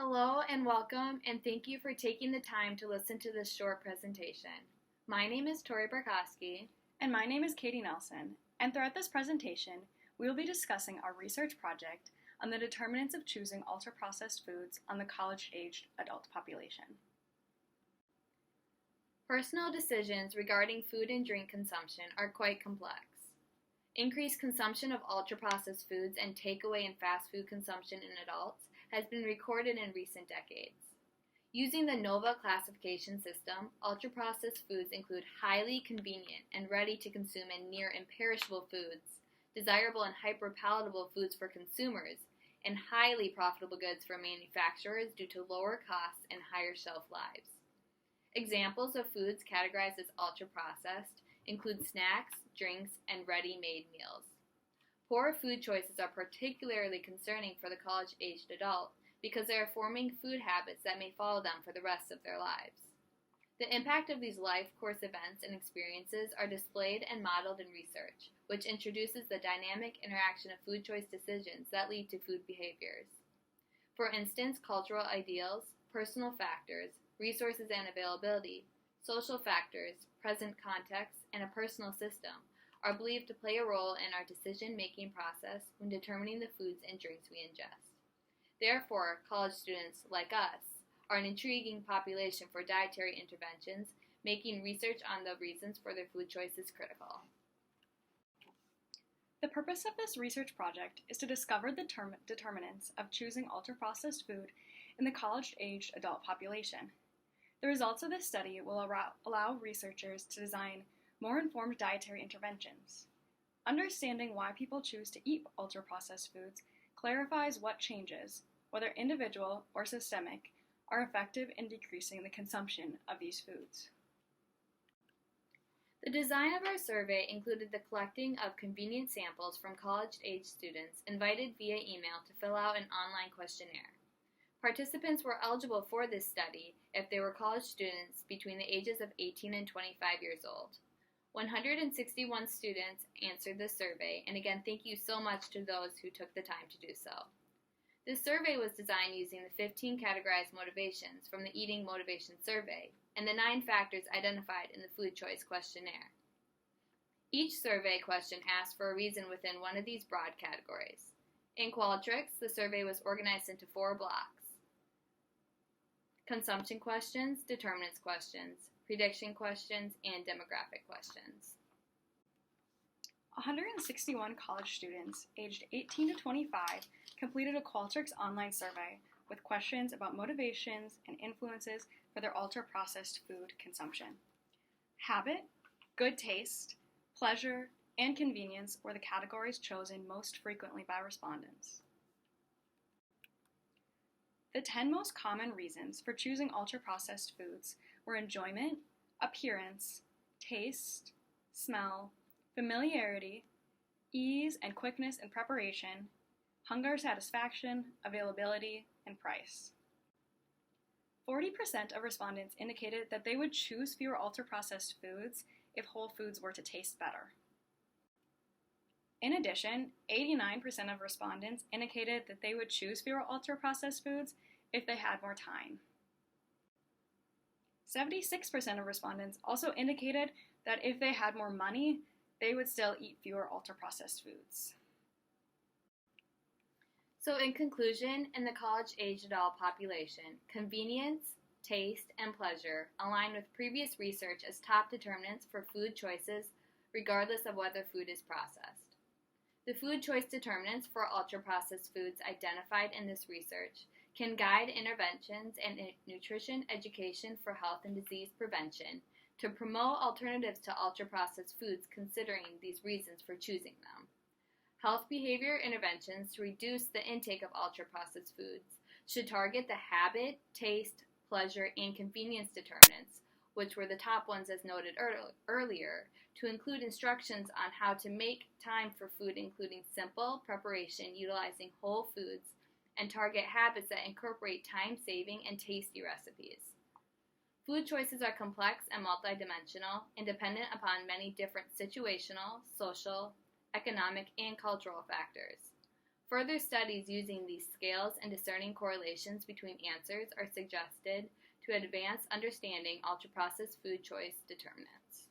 Hello and welcome, and thank you for taking the time to listen to this short presentation. My name is Tori Barkowski. And my name is Katie Nelson, and throughout this presentation, we will be discussing our research project on the determinants of choosing ultra-processed foods on the college-aged adult population. Personal decisions regarding food and drink consumption are quite complex. Increased consumption of ultra-processed foods and takeaway and fast food consumption in adults has been recorded in recent decades. Using the NOVA classification system, ultra-processed foods include highly convenient and ready-to-consume and near-imperishable foods, desirable and hyper-palatable foods for consumers, and highly profitable goods for manufacturers due to lower costs and higher shelf lives. Examples of foods categorized as ultra-processed include snacks, drinks, and ready-made meals. Poor food choices are particularly concerning for the college-aged adult because they are forming food habits that may follow them for the rest of their lives. The impact of these life course events and experiences are displayed and modeled in research, which introduces the dynamic interaction of food choice decisions that lead to food behaviors. For instance, cultural ideals, personal factors, resources and availability, social factors, present context, and a personal system are believed to play a role in our decision-making process when determining the foods and drinks we ingest. Therefore, college students, like us, are an intriguing population for dietary interventions, making research on the reasons for their food choices critical. The purpose of this research project is to discover the determinants of choosing ultra-processed food in the college-aged adult population. The results of this study will allow researchers to design more informed dietary interventions. Understanding why people choose to eat ultra-processed foods clarifies what changes, whether individual or systemic, are effective in decreasing the consumption of these foods. The design of our survey included the collecting of convenient samples from college-age students invited via email to fill out an online questionnaire. Participants were eligible for this study if they were college students between the ages of 18 and 25 years old. 161 students answered this survey, and again, thank you so much to those who took the time to do so. This survey was designed using the 15 categorized motivations from the Eating Motivation Survey and the 9 factors identified in the Food Choice Questionnaire. Each survey question asked for a reason within one of these broad categories. In Qualtrics, the survey was organized into 4 blocks: consumption questions, determinants questions, prediction questions, and demographic questions. 161 college students aged 18 to 25 completed a Qualtrics online survey with questions about motivations and influences for their ultra-processed food consumption. Habit, good taste, pleasure, and convenience were the categories chosen most frequently by respondents. The 10 most common reasons for choosing ultra-processed foods were enjoyment, appearance, taste, smell, familiarity, ease and quickness in preparation, hunger satisfaction, availability, and price. 40% of respondents indicated that they would choose fewer ultra-processed foods if whole foods were to taste better. In addition, 89% of respondents indicated that they would choose fewer ultra-processed foods if they had more time. 76% of respondents also indicated that if they had more money, they would still eat fewer ultra-processed foods. So in conclusion, in the college-aged adult population, convenience, taste, and pleasure align with previous research as top determinants for food choices regardless of whether food is processed. The food choice determinants for ultra-processed foods identified in this research can guide interventions and nutrition education for health and disease prevention to promote alternatives to ultra-processed foods considering these reasons for choosing them. Health behavior interventions to reduce the intake of ultra-processed foods should target the habit, taste, pleasure, and convenience determinants, which were the top ones as noted earlier, to include instructions on how to make time for food, including simple preparation utilizing whole foods, and target habits that incorporate time-saving and tasty recipes. Food choices are complex and multidimensional and dependent upon many different situational, social, economic, and cultural factors. Further studies using these scales and discerning correlations between answers are suggested to advance understanding ultra-processed food choice determinants.